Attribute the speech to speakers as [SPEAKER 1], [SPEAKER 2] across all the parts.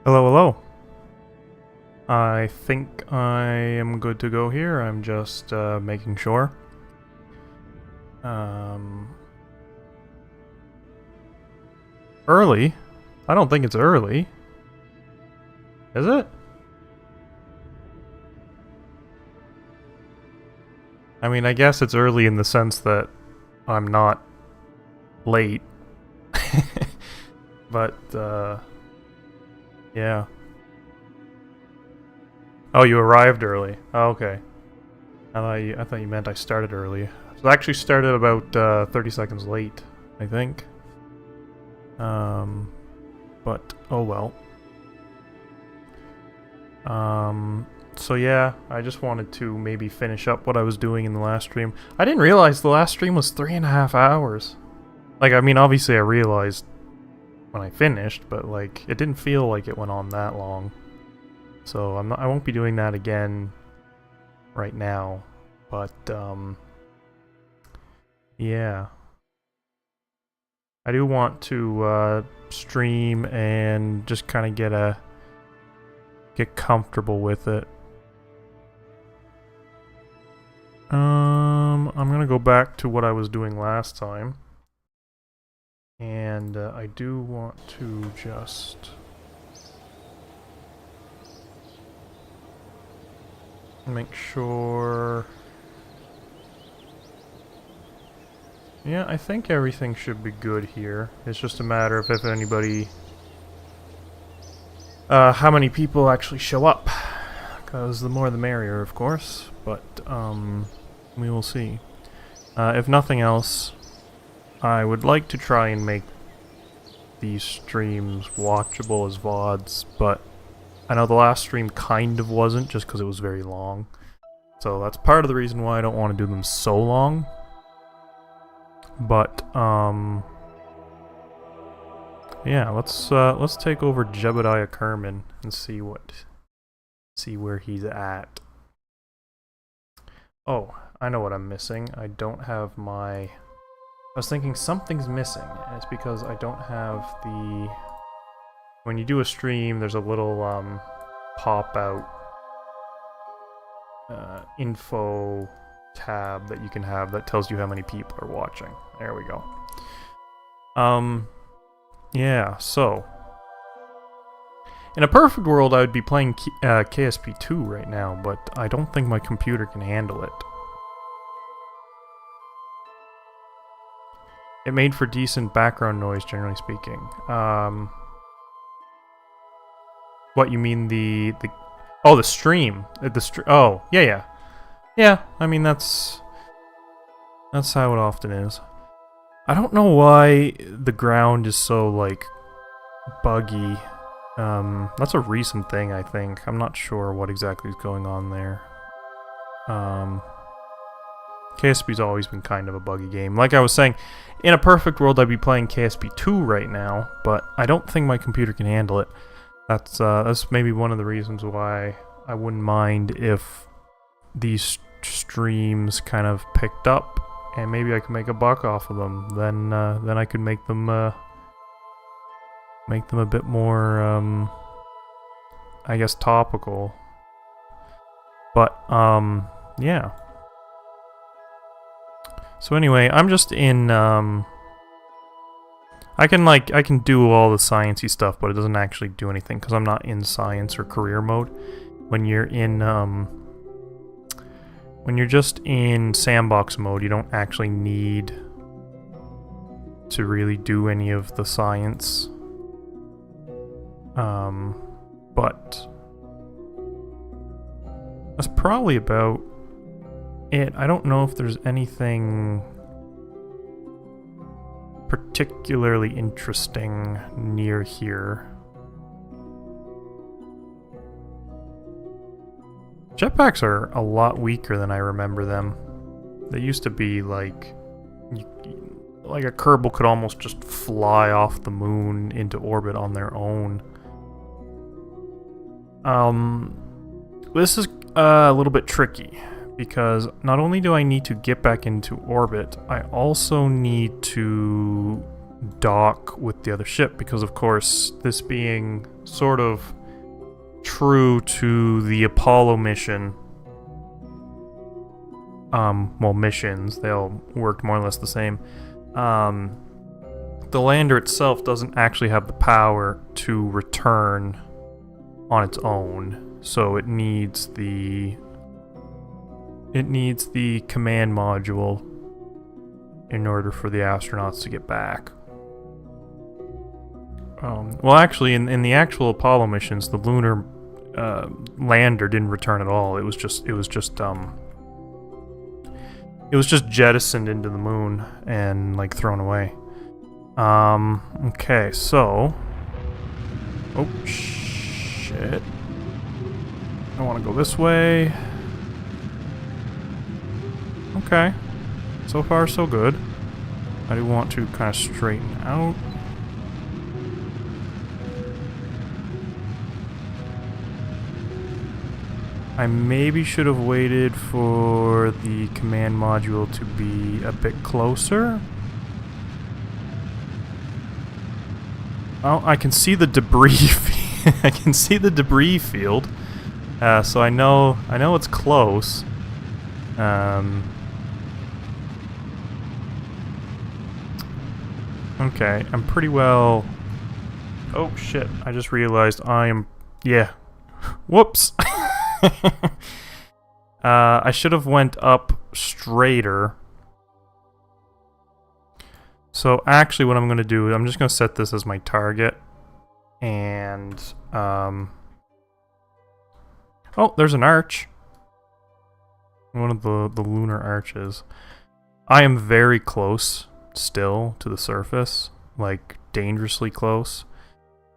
[SPEAKER 1] Hello, hello. I think I am good to go here. I'm just making sure. Early? I don't think it's early. Is it? I mean, I guess it's early in the sense that I'm not late. But, yeah. Oh, you arrived early. Oh, okay. I thought you meant I started early. So I actually started about 30 seconds late, I think. But oh well. So yeah, I just wanted to maybe finish up what I was doing in the last stream. I didn't realize the last stream was 3.5 hours. Like, I mean, obviously I realized when I finished, but like, it didn't feel like it went on that long. So I won't be doing that again right now, but yeah. I do want to stream and just kind of get comfortable with it. I'm gonna go back to what I was doing last time. And I do want to just make sure. Yeah, I think everything should be good here. It's just a matter of if anybody... how many people actually show up. Because the more the merrier, of course. But, we will see. If nothing else, I would like to try and make these streams watchable as VODs, but I know the last stream kind of wasn't, just because it was very long. So that's part of the reason why I don't want to do them so long. But, yeah, let's take over Jebediah Kerman and see where he's at. Oh, I know what I'm missing. I don't have my... I was thinking something's missing, and it's because I don't have the... When you do a stream, there's a little, pop-out info tab that you can have that tells you how many people are watching. There we go. Yeah, so... In a perfect world, I would be playing KSP 2 right now, but I don't think my computer can handle it. It made for decent background noise, generally speaking. What, you mean the oh, the stream. Oh, yeah. Yeah, I mean, that's how it often is. I don't know why the ground is so, like, buggy. That's a recent thing, I think. I'm not sure what exactly is going on there. KSP's always been kind of a buggy game. Like I was saying, in a perfect world I'd be playing KSP 2 right now, but I don't think my computer can handle it. That's maybe one of the reasons why I wouldn't mind if these streams kind of picked up, and maybe I could make a buck off of them. Then I could make them a bit more, I guess, topical. But, yeah. So anyway, I'm just in, I can do all the sciencey stuff, but it doesn't actually do anything, because I'm not in science or career mode. When you're in, when you're just in sandbox mode, you don't actually need to really do any of the science. But that's probably about it. I don't know if there's anything particularly interesting near here. Jetpacks are a lot weaker than I remember them. They used to be like a Kerbal could almost just fly off the moon into orbit on their own. This is a little bit tricky, because not only do I need to get back into orbit, I also need to dock with the other ship, because of course, this being sort of true to the Apollo mission. Well, missions, they all worked more or less the same. The lander itself doesn't actually have the power to return on its own, so it needs the command module in order for the astronauts to get back. Well, actually, in the actual Apollo missions, the lunar lander didn't return at all. It was just jettisoned into the moon and like thrown away. Okay, so, oh shit! I want to go this way. Okay, so far so good. I do want to kind of straighten out. I maybe should have waited for the command module to be a bit closer. Oh, I can see the debris. I can see the debris field, so I know it's close. Okay, I'm pretty well. Oh shit! I just realized I am. Yeah. Whoops. I should have went up straighter. So actually what I'm going to do, I'm just going to set this as my target. And, oh, there's an arch. One of the lunar arches. I am very close still to the surface. Like, dangerously close.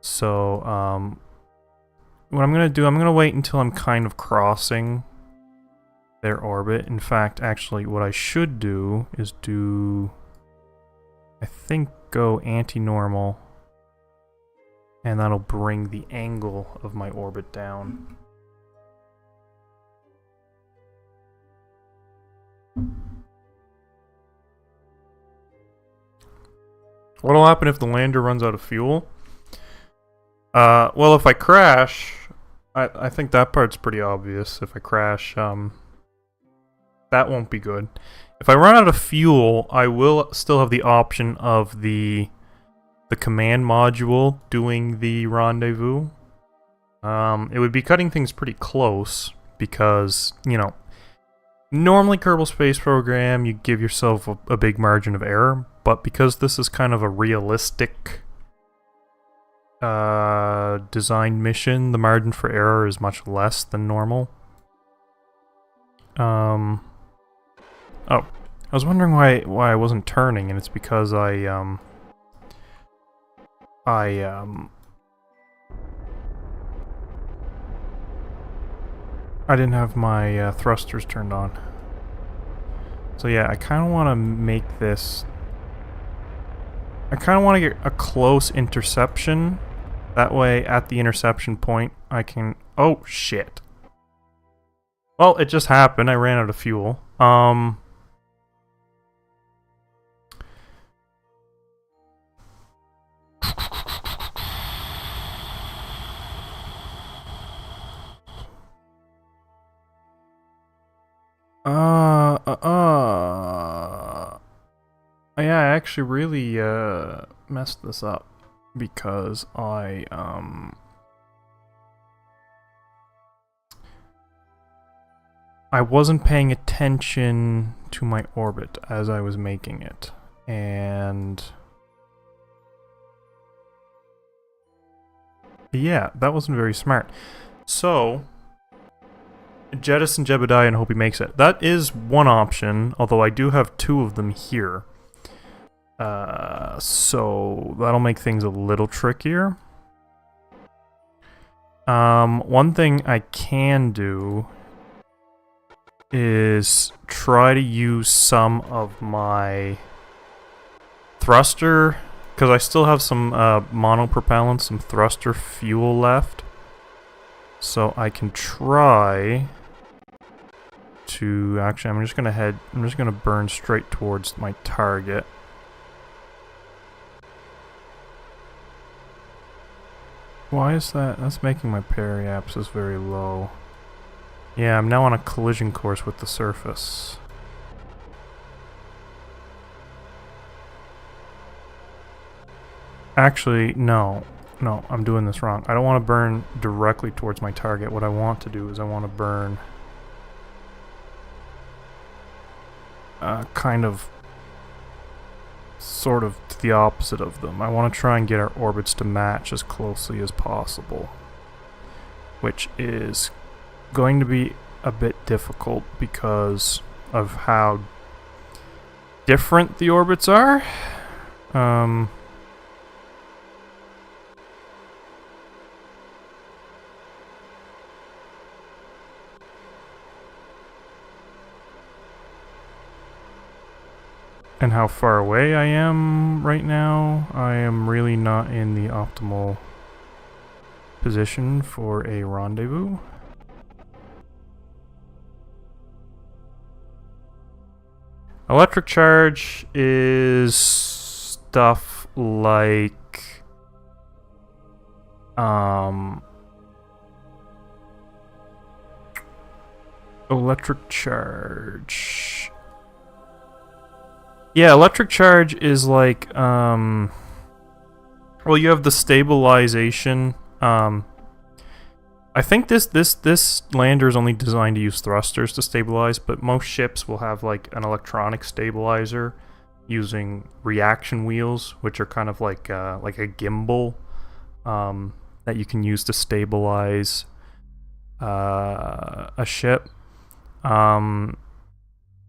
[SPEAKER 1] So, what I'm going to do, I'm going to wait until I'm kind of crossing their orbit. In fact, actually, what I should do is do, I think, go anti-normal. And that'll bring the angle of my orbit down. What'll happen if the lander runs out of fuel? Well, if I crash, I think that part's pretty obvious. If I crash, that won't be good. If I run out of fuel, I will still have the option of the command module doing the rendezvous. It would be cutting things pretty close because, you know, normally Kerbal Space Program, you give yourself a big margin of error, but because this is kind of a realistic design mission, the margin for error is much less than normal. Oh, I was wondering why I wasn't turning, and it's because I didn't have my thrusters turned on. So yeah, I kind of want to make this. I kind of want to get a close interception. That way, at the interception point, I can... Oh, shit. Well, it just happened. I ran out of fuel. Yeah, I actually really messed this up because I wasn't paying attention to my orbit as I was making it, and yeah, that wasn't very smart. So jettison Jebediah and hope he makes it. That is one option, although I do have two of them here. So that'll make things a little trickier. One thing I can do is try to use some of my thruster, because I still have some monopropellant, some thruster fuel left. So I can try to actually, I'm just gonna burn straight towards my target. Why is that? That's making my periapsis very low. Yeah, I'm now on a collision course with the surface. Actually, no. No, I'm doing this wrong. I don't want to burn directly towards my target. What I want to do is I want to burn kind of sort of to the opposite of them. I want to try and get our orbits to match as closely as possible, which is going to be a bit difficult because of how different the orbits are. And how far away I am right now, I am really not in the optimal position for a rendezvous. Electric charge is stuff like electric charge. Yeah, electric charge is like well, you have the stabilization. I think this lander is only designed to use thrusters to stabilize, but most ships will have like an electronic stabilizer using reaction wheels, which are kind of like a gimbal that you can use to stabilize a ship.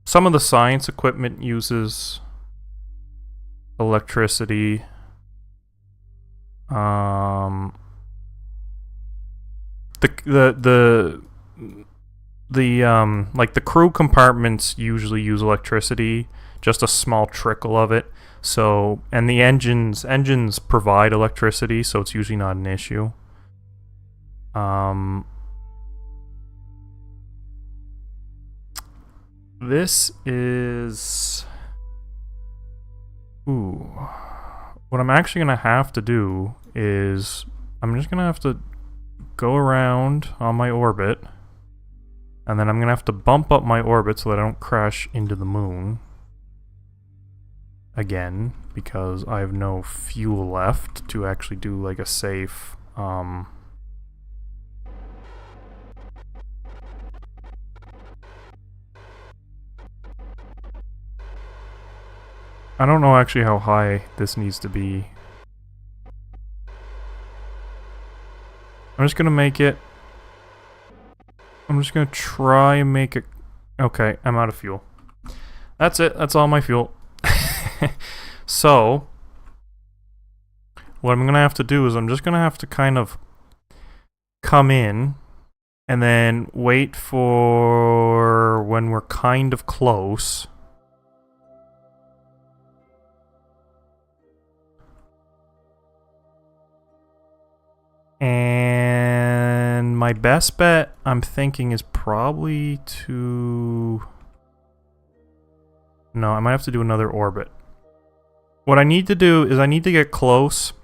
[SPEAKER 1] Some of the science equipment uses electricity. The like the crew compartments usually use electricity, just a small trickle of it. So, and the engines provide electricity, so it's usually not an issue. This is... Ooh. What I'm actually gonna have to do is I'm just gonna have to go around on my orbit, and then I'm gonna have to bump up my orbit so that I don't crash into the moon again, because I have no fuel left to actually do like a safe I don't know actually how high this needs to be. I'm just gonna make it... I'm just gonna try and make it... Okay, I'm out of fuel. That's it, that's all my fuel. So, what I'm gonna have to do is I'm just gonna have to kind of come in and then wait for when we're kind of close. And my best bet, I'm thinking, is probably to... No, I might have to do another orbit. What I need to do is I need to get close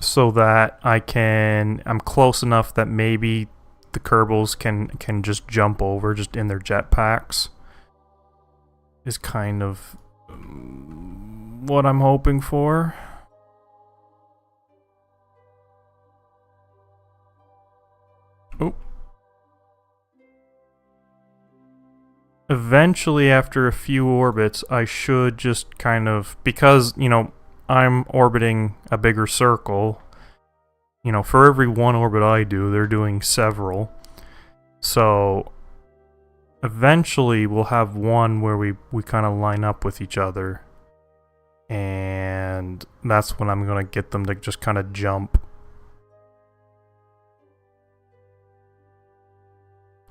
[SPEAKER 1] so that I'm close enough that maybe the Kerbals can just jump over just in their jetpacks. Is kind of what I'm hoping for. Oh. Eventually, after a few orbits, I should just kind of... Because, you know, I'm orbiting a bigger circle. You know, for every one orbit I do, they're doing several. So, eventually we'll have one where we kind of line up with each other. And that's when I'm going to get them to just kind of jump.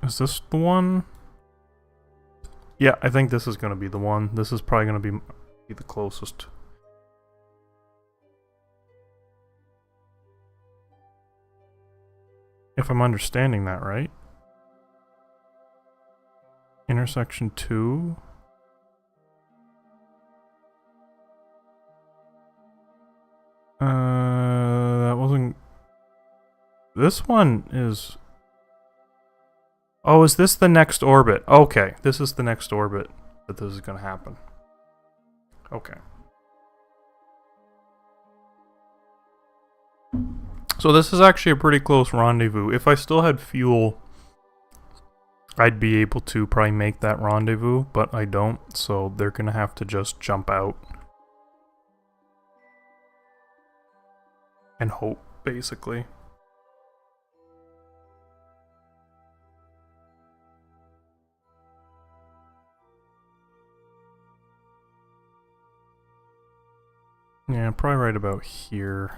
[SPEAKER 1] Is this the one? Yeah, I think this is going to be the one. This is probably going to be the closest. If I'm understanding that right. Intersection 2. That wasn't This one is... Oh, is this the next orbit? Okay, this is the next orbit that this is going to happen. Okay. So this is actually a pretty close rendezvous. If I still had fuel, I'd be able to probably make that rendezvous, but I don't, so they're going to have to just jump out. And hope, basically. Yeah, probably right about here.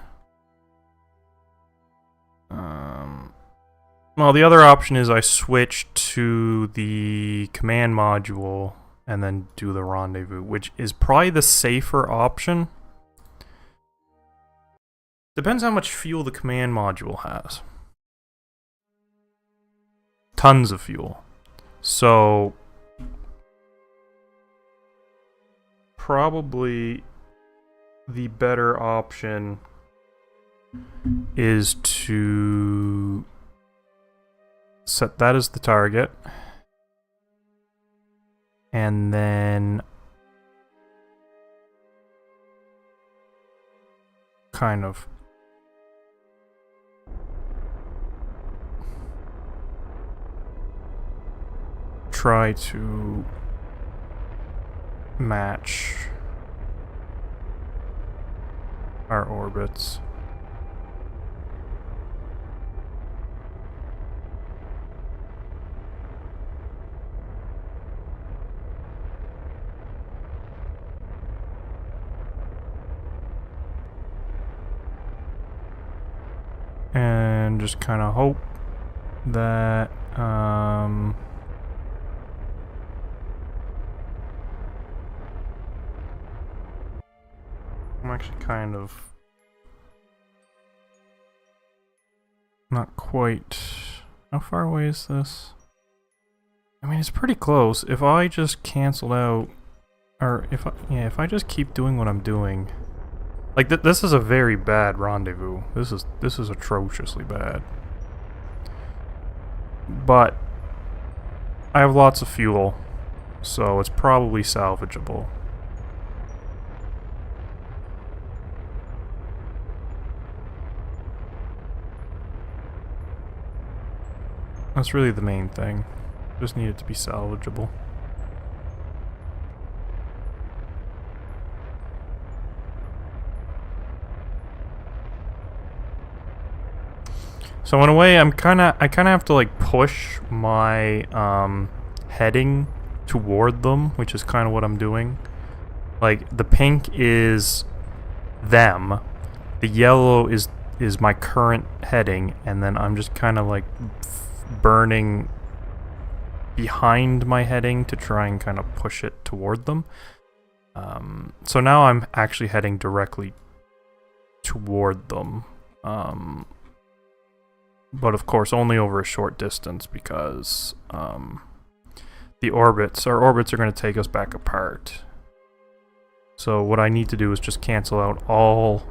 [SPEAKER 1] Well, the other option is I switch to the command module and then do the rendezvous, which is probably the safer option. Depends how much fuel the command module has. Tons of fuel. So, probably the better option is to set that as the target, and then kind of try to match our orbits. And just kind of hope that I'm actually kind of not quite... How far away is this? I mean, it's pretty close. If I just canceled out, or if I just keep doing what I'm doing. Like, this is a very bad rendezvous. This is atrociously bad. But I have lots of fuel, so it's probably salvageable. That's really the main thing. Just need it to be salvageable. So in a way, I kind of have to like push my heading toward them, which is kind of what I'm doing. Like the pink is them, the yellow is my current heading, and then I'm just kind of like burning behind my heading to try and kind of push it toward them. So now I'm actually heading directly toward them. But of course only over a short distance because our orbits are going to take us back apart. So what I need to do is just cancel out all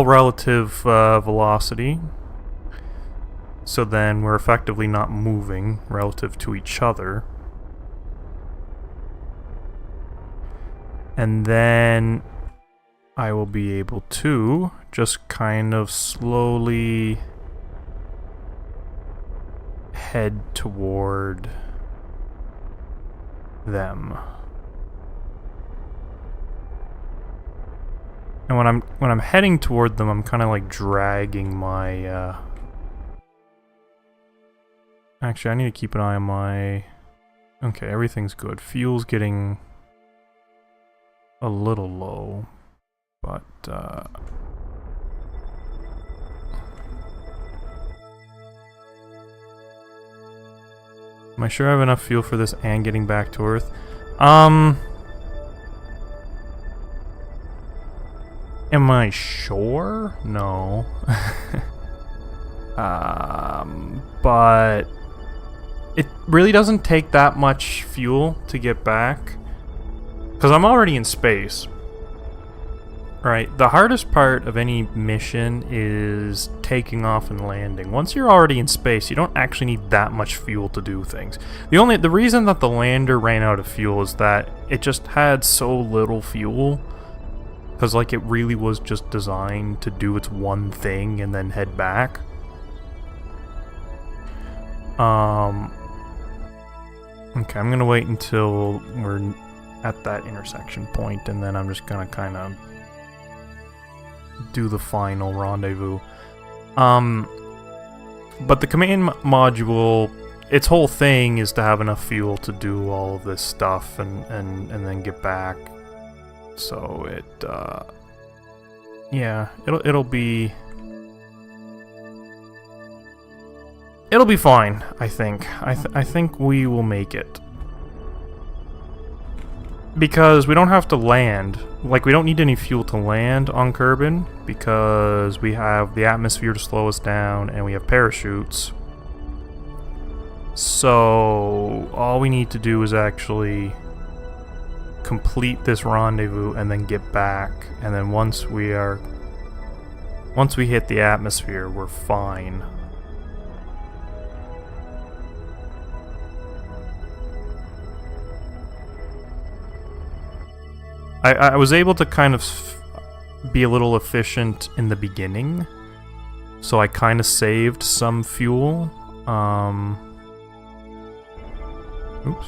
[SPEAKER 1] relative velocity. So then we're effectively not moving relative to each other. And then I will be able to just kind of slowly head toward them. And when I'm heading toward them, I'm kind of like dragging my Actually, I need to keep an eye on my... Okay, everything's good. Fuel's getting a little low, but am I sure I have enough fuel for this and getting back to Earth? Am I sure? No. But it really doesn't take that much fuel to get back, because I'm already in space. Right, the hardest part of any mission is taking off and landing. Once you're already in space, you don't actually need that much fuel to do things. The reason that the lander ran out of fuel is that it just had so little fuel, because like it really was just designed to do its one thing and then head back. Okay, I'm gonna wait until we're at that intersection point, and then I'm just gonna kind of do the final rendezvous. But the command module, its whole thing is to have enough fuel to do all of this stuff and then get back. So it, yeah, it'll be fine, I think. I think we will make it. Because we don't have to land. Like, we don't need any fuel to land on Kerbin, because we have the atmosphere to slow us down, and we have parachutes. So, all we need to do is actually complete this rendezvous and then get back. And then once we hit the atmosphere, we're fine. I was able to kind of be a little efficient in the beginning, so I kind of saved some fuel. Oops.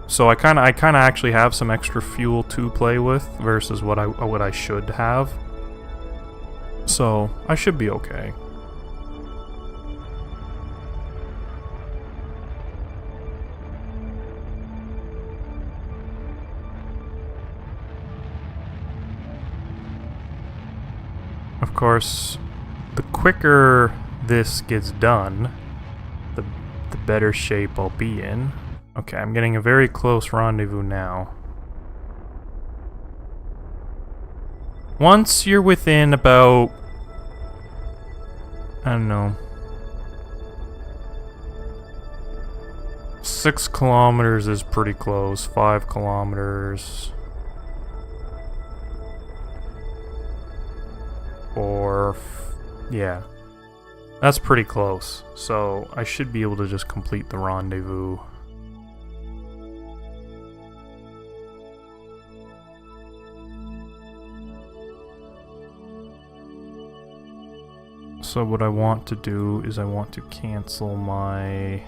[SPEAKER 1] So I kind of actually have some extra fuel to play with versus what I should have. So I should be okay. Of course, the quicker this gets done, the better shape I'll be in. Okay, I'm getting a very close rendezvous now. Once you're within about, I don't know, 6 kilometers is pretty close, 5 kilometers. Or, yeah, that's pretty close. So I should be able to just complete the rendezvous. So what I want to do is I want to cancel my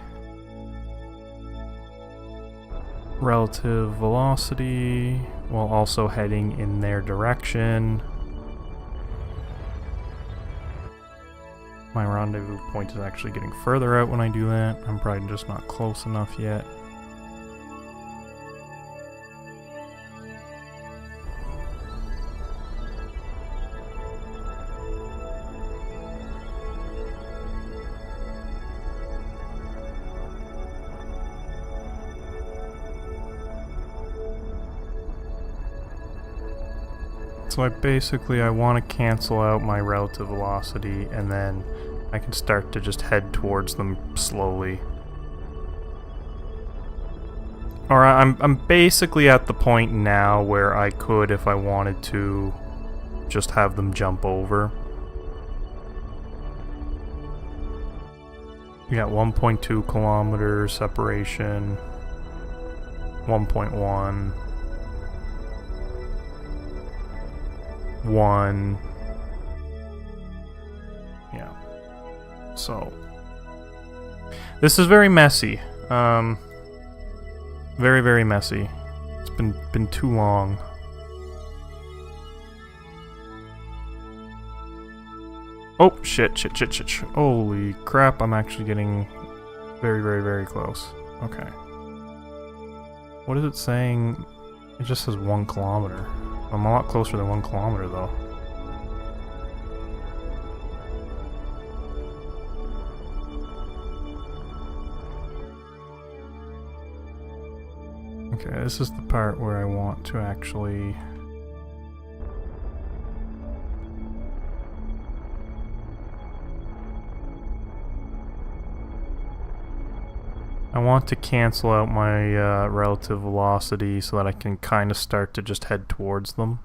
[SPEAKER 1] relative velocity while also heading in their direction. My rendezvous point is actually getting further out when I do that. I'm probably just not close enough yet. So I want to cancel out my relative velocity, and then I can start to just head towards them slowly. Or I'm basically at the point now where I could, if I wanted to, just have them jump over. We got 1.2 kilometers separation, 1.1. 1. Yeah. So this is very messy. Very, very messy. It's been too long. Oh, shit. Holy crap, I'm actually getting very, very, very close. Okay. What is it saying? It just says 1 kilometer. I'm a lot closer than 1 kilometer, though. Okay, this is the part where I want to actually... I want to cancel out my relative velocity so that I can kind of start to just head towards them.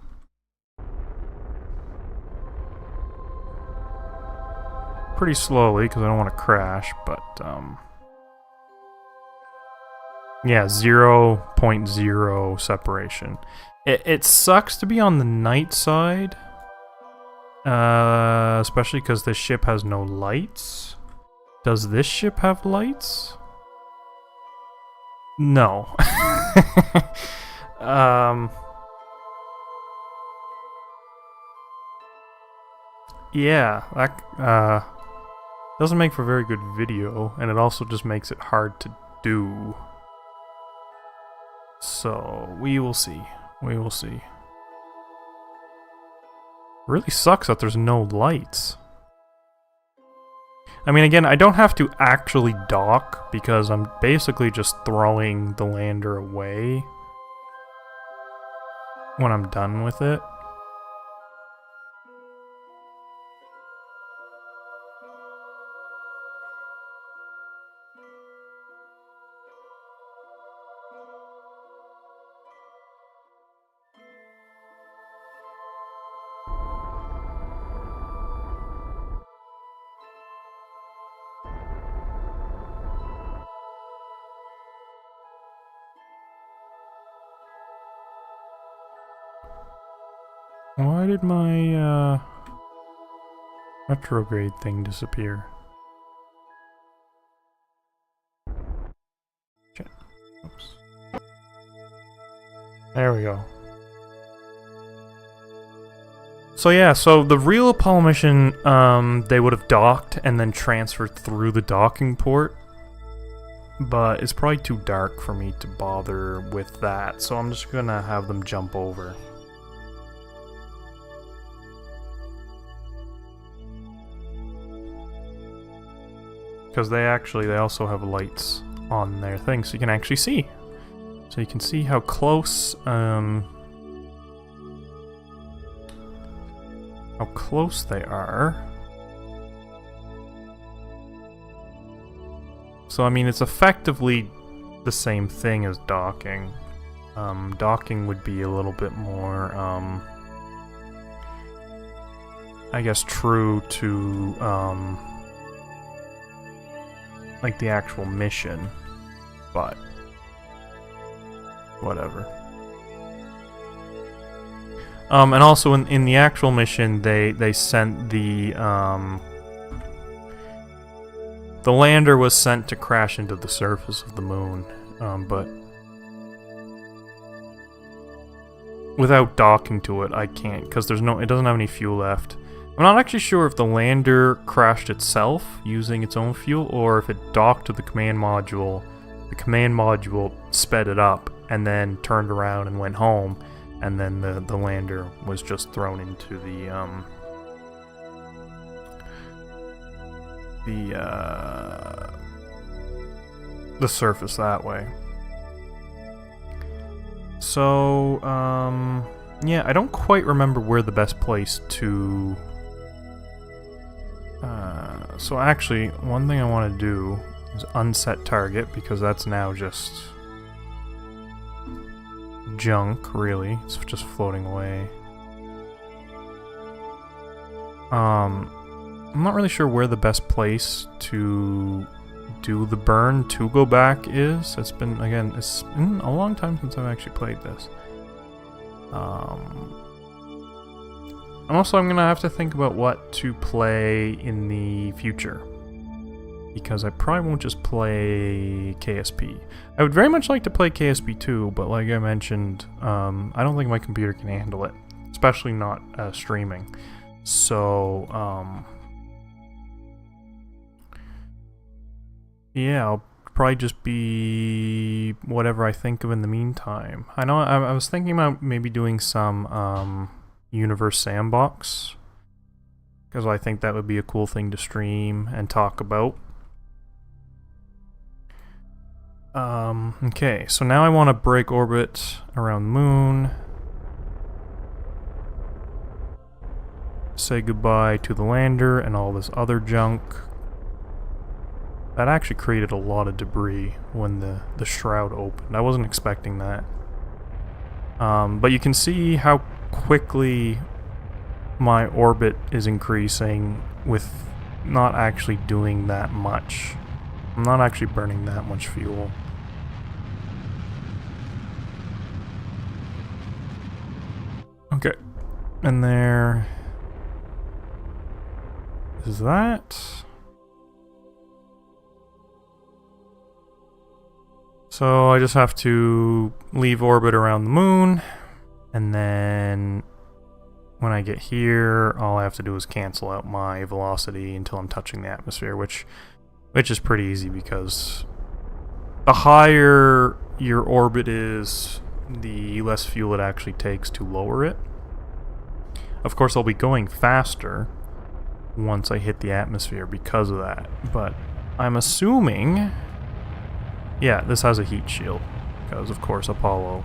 [SPEAKER 1] Pretty slowly, because I don't want to crash, but yeah, 0.0 separation. It sucks to be on the night side, especially because this ship has no lights. Does this ship have lights? No. Yeah, that doesn't make for very good video, and it also just makes it hard to do. So, we will see. We will see. Really sucks that there's no lights. I mean, again, I don't have to actually dock, because I'm basically just throwing the lander away when I'm done with it. Why did my, retrograde thing disappear? Shit. Oops. There we go. So yeah, so the real Apollo mission, they would have docked and then transferred through the docking port. But it's probably too dark for me to bother with that, so I'm just gonna have them jump over. Because they also have lights on their thing, so you can actually see. So you can see how close, they are. So I mean, it's effectively the same thing as docking. Docking would be a little bit more, I guess, true to, like the actual mission, but whatever. And also in the actual mission, they sent the lander was sent to crash into the surface of the moon, but without docking to it, I can't, because it doesn't have any fuel left. I'm not actually sure if the lander crashed itself using its own fuel, or if it docked to the command module sped it up, and then turned around and went home, and then the lander was just thrown into the surface that way. So, yeah, I don't quite remember where the best place to... so actually, one thing I want to do is unset target, because that's now just junk, really. It's just floating away. I'm not really sure where the best place to do the burn to go back is. It's been a long time since I've actually played this. And also, I'm gonna have to think about what to play in the future, because I probably won't just play KSP. I would very much like to play KSP 2, but like I mentioned, I don't think my computer can handle it, especially not streaming. So, yeah, I'll probably just be whatever I think of in the meantime. I know I was thinking about maybe doing some Universe Sandbox, because I think that would be a cool thing to stream and talk about. Okay, so now I want to break orbit around the moon. Say goodbye to the lander and all this other junk. That actually created a lot of debris when the shroud opened. I wasn't expecting that. But you can see how quickly my orbit is increasing with not actually doing that much. I'm not actually burning that much fuel. Okay. And there is that. So I just have to leave orbit around the moon, and then when I get here, all I have to do is cancel out my velocity until I'm touching the atmosphere, which is pretty easy because the higher your orbit is, the less fuel it actually takes to lower it. Of course, I'll be going faster once I hit the atmosphere because of that, but I'm assuming... Yeah, this has a heat shield, because of course Apollo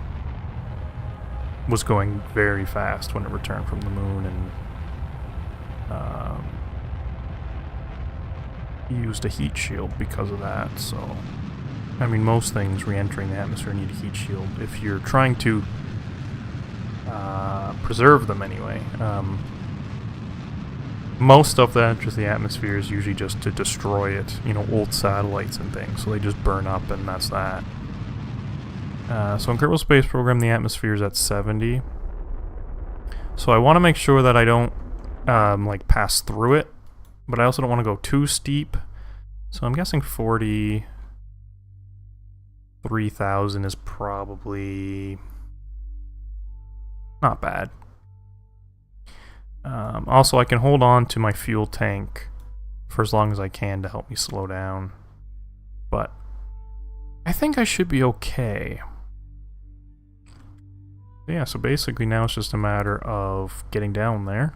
[SPEAKER 1] was going very fast when it returned from the moon and used a heat shield because of that. So, I mean, most things re-entering the atmosphere need a heat shield if you're trying to preserve them anyway. Most stuff that enters the atmosphere is usually just to destroy it, you know, old satellites and things, so they just burn up and that's that. So in Kerbal Space Program, the atmosphere is at 70. So I want to make sure that I don't, like, pass through it, but I also don't want to go too steep. So I'm guessing 43,000 is probably not bad. Also, I can hold on to my fuel tank for as long as I can to help me slow down. But I think I should be okay. Yeah, so basically now it's just a matter of getting down there.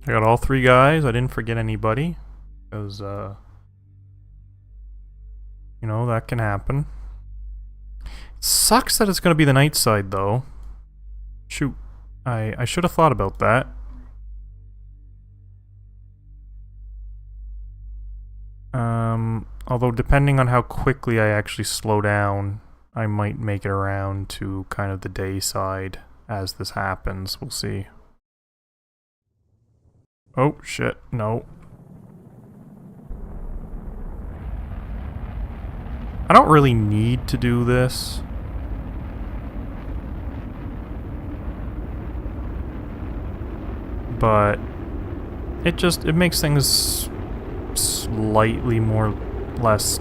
[SPEAKER 1] I got all 3 guys. I didn't forget anybody. Because, you know, that can happen. It sucks that it's going to be the night side, though. Shoot. I should have thought about that. Although, depending on how quickly I actually slow down, I might make it around to kind of the day side as this happens. We'll see. Oh, shit. No. I don't really need to do this. But it makes things slightly less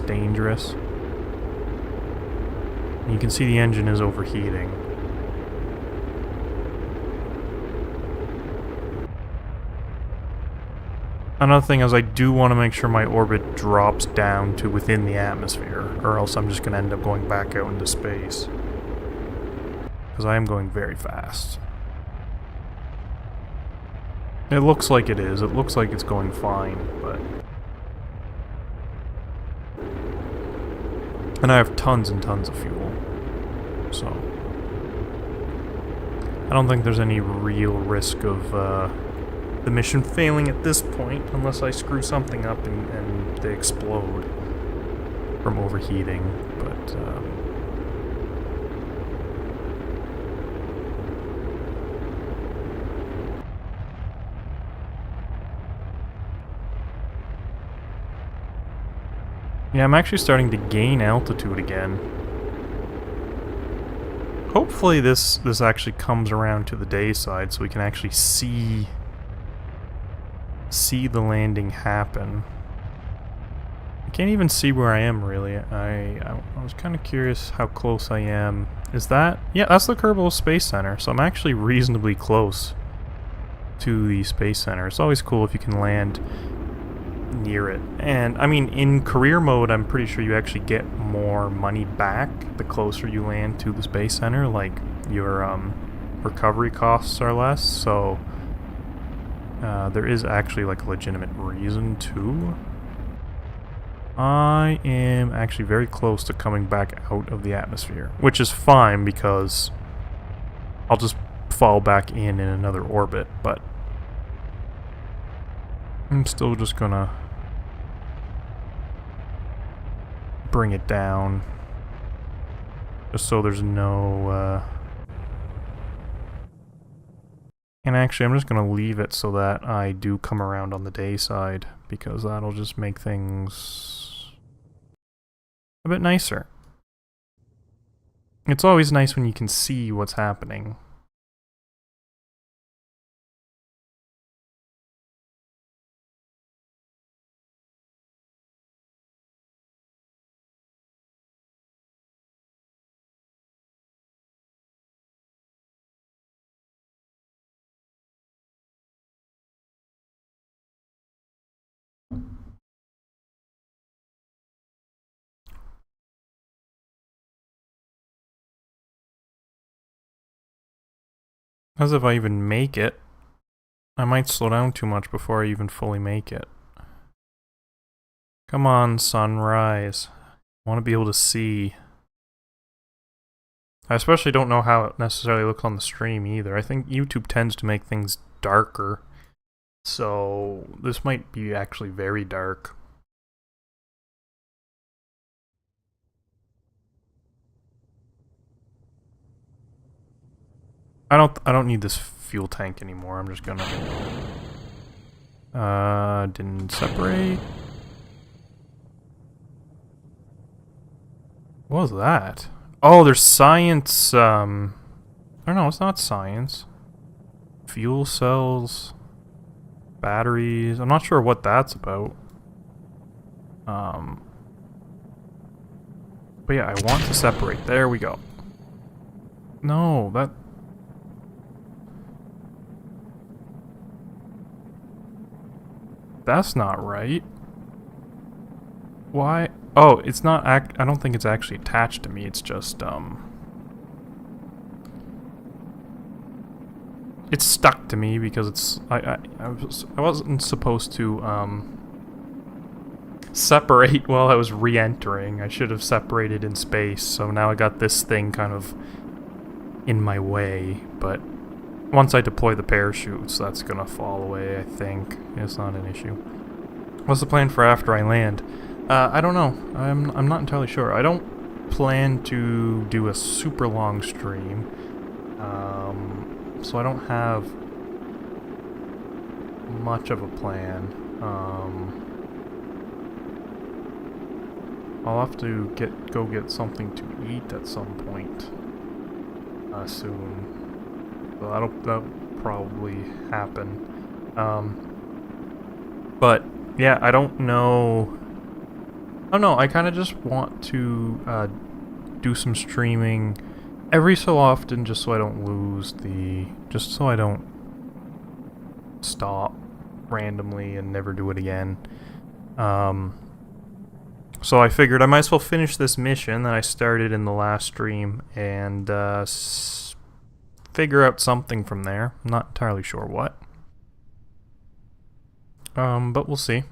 [SPEAKER 1] dangerous. And you can see the engine is overheating. Another thing is I do want to make sure my orbit drops down to within the atmosphere, or else I'm just going to end up going back out into space. Because I am going very fast. It looks like it is. It looks like it's going fine, but... And I have tons and tons of fuel. So... I don't think there's any real risk of the mission failing at this point, unless I screw something up and they explode from overheating, but... Yeah, I'm actually starting to gain altitude again. Hopefully this actually comes around to the day side so we can actually see the landing happen. I can't even see where I am really. I was kind of curious how close I am. Is that? Yeah, that's the Kerbal Space Center, so I'm actually reasonably close to the Space Center. It's always cool if you can land near it. And I mean, in career mode, I'm pretty sure you actually get more money back the closer you land to the Space Center. Like, your recovery costs are less, so there is actually like a legitimate reason to. I am actually very close to coming back out of the atmosphere, which is fine because I'll just fall back in another orbit, but I'm still just gonna bring it down, just so there's no, and actually I'm just gonna leave it so that I do come around on the day side, because that'll just make things a bit nicer. It's always nice when you can see what's happening. As if I even make it. I might slow down too much before I even fully make it. Come on, sunrise. I want to be able to see. I especially don't know how it necessarily looks on the stream either. I think YouTube tends to make things darker. So this might be actually very dark. I don't need this fuel tank anymore. I'm just gonna didn't separate. What was that? Oh, there's science, oh no, it's not science. Fuel cells, batteries. I'm not sure what that's about. But yeah, I want to separate. There we go. No, that's not right. Why? Oh, it's not I don't think it's actually attached to me. It's just it's stuck to me because it's I wasn't supposed to separate while I was re-entering. I should have separated in space. So now I got this thing kind of in my way, but once I deploy the parachutes, that's gonna fall away, I think. It's not an issue. What's the plan for after I land? I don't know. I'm not entirely sure. I don't plan to do a super long stream, so I don't have much of a plan. I'll have to go get something to eat at some point soon. So that'll probably happen. But yeah, I don't know. I don't know, I kind of just want to do some streaming every so often, just so I don't lose just so I don't stop randomly and never do it again. So I figured I might as well finish this mission that I started in the last stream and figure out something from there. I'm not entirely sure what. But we'll see.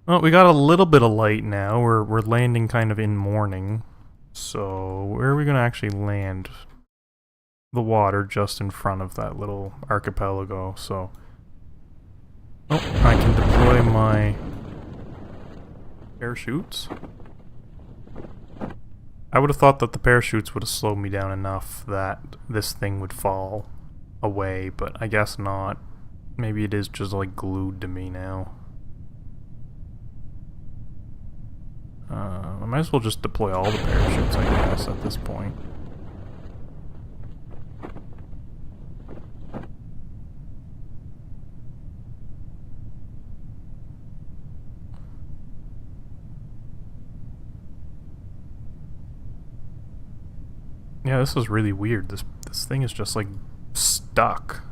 [SPEAKER 1] Well, we got a little bit of light now. We're landing kind of in morning. So where are we gonna actually land? The water just in front of that little archipelago. So, oh, I can deploy my parachutes. I would have thought that the parachutes would have slowed me down enough that this thing would fall away, but I guess not. Maybe it is just like glued to me now. I might as well just deploy all the parachutes, I guess, at this point. Yeah, this is really weird. This thing is just like stuck.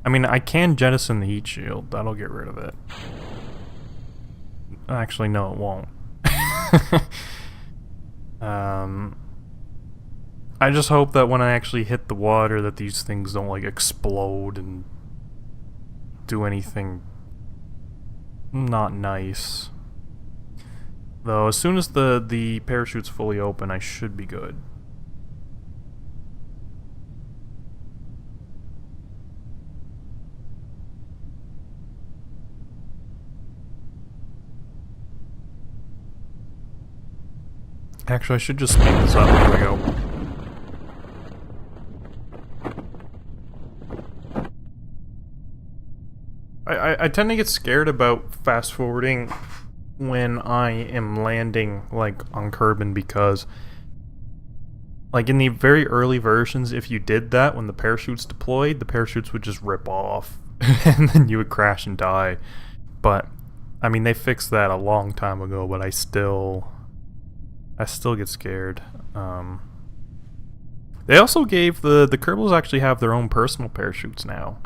[SPEAKER 1] I mean, I can jettison the heat shield. That'll get rid of it. Actually, no, it won't. I just hope that when I actually hit the water that these things don't like explode and do anything not nice. Though as soon as the parachute's fully open, I should be good. Actually, I should just speed this up. There we go. I tend to get scared about fast forwarding when I am landing like on Kerbin because like in the very early versions, if you did that when the parachutes deployed, the parachutes would just rip off and then you would crash and die. But I mean they fixed that a long time ago, but I still get scared. They also gave the Kerbals actually have their own personal parachutes now.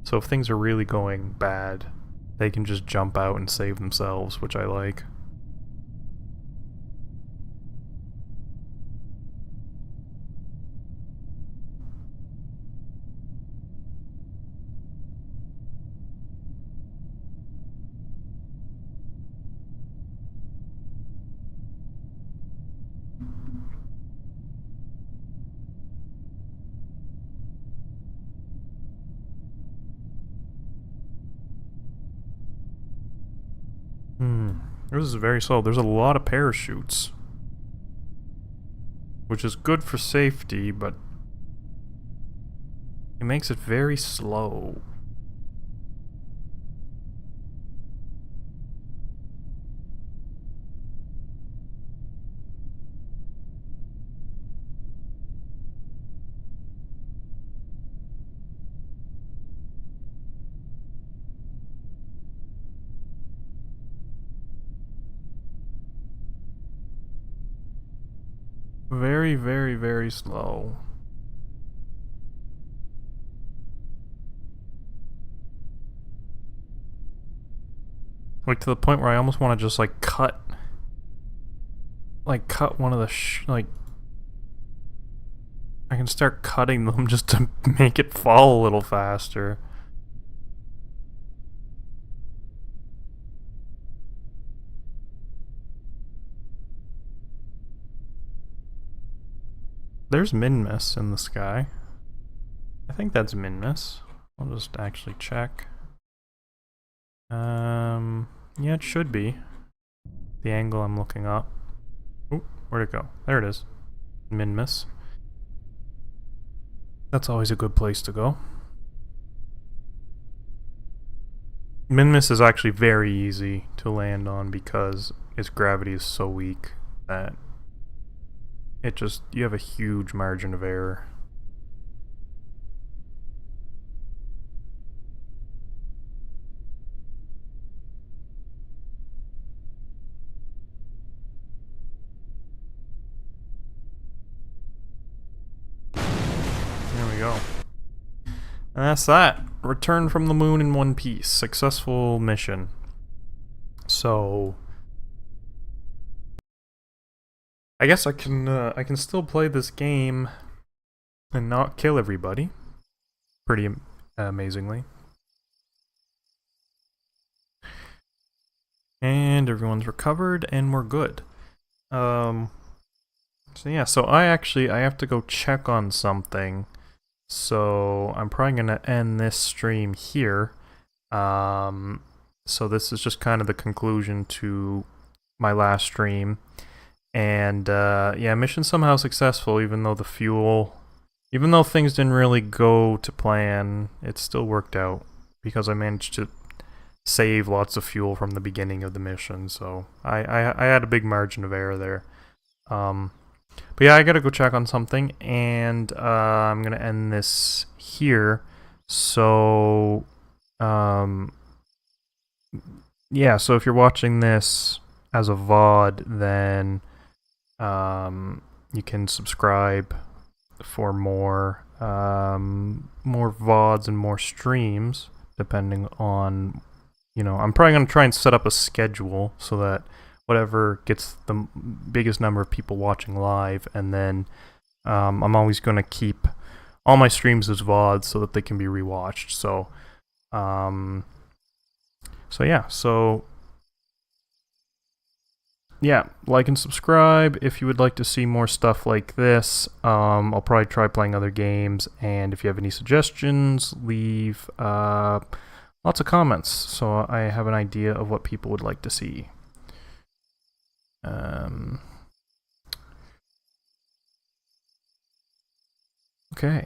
[SPEAKER 1] So if things are really going bad, they can just jump out and save themselves, which I like. This is very slow. There's a lot of parachutes, which is good for safety, but it makes it very slow. Very, very, very slow. Like to the point where I almost want to just like cut one of the like I can start cutting them just to make it fall a little faster. There's Minmus in the sky. I think that's Minmus. I'll just actually check. Yeah, it should be. The angle I'm looking up. Oop, where'd it go? There it is. Minmus. That's always a good place to go. Minmus is actually very easy to land on because its gravity is so weak that you have a huge margin of error. There we go. And that's that. Return from the moon in one piece. Successful mission. So I guess I can still play this game and not kill everybody. Pretty amazingly. And everyone's recovered and we're good. So yeah, so I have to go check on something. So I'm probably gonna end this stream here. So this is just kind of the conclusion to my last stream. And yeah, mission somehow successful, even though things didn't really go to plan, it still worked out because I managed to save lots of fuel from the beginning of the mission. So I had a big margin of error there. But yeah, I gotta go check on something, and I'm gonna end this here. So yeah, so if you're watching this as a VOD, then you can subscribe for more VODs and more streams, depending on, I'm probably going to try and set up a schedule so that whatever gets the biggest number of people watching live, and then I'm always going to keep all my streams as VODs so that they can be rewatched. So yeah, like and subscribe if you would like to see more stuff like this. I'll probably try playing other games, and if you have any suggestions, leave lots of comments so I have an idea of what people would like to see. Okay.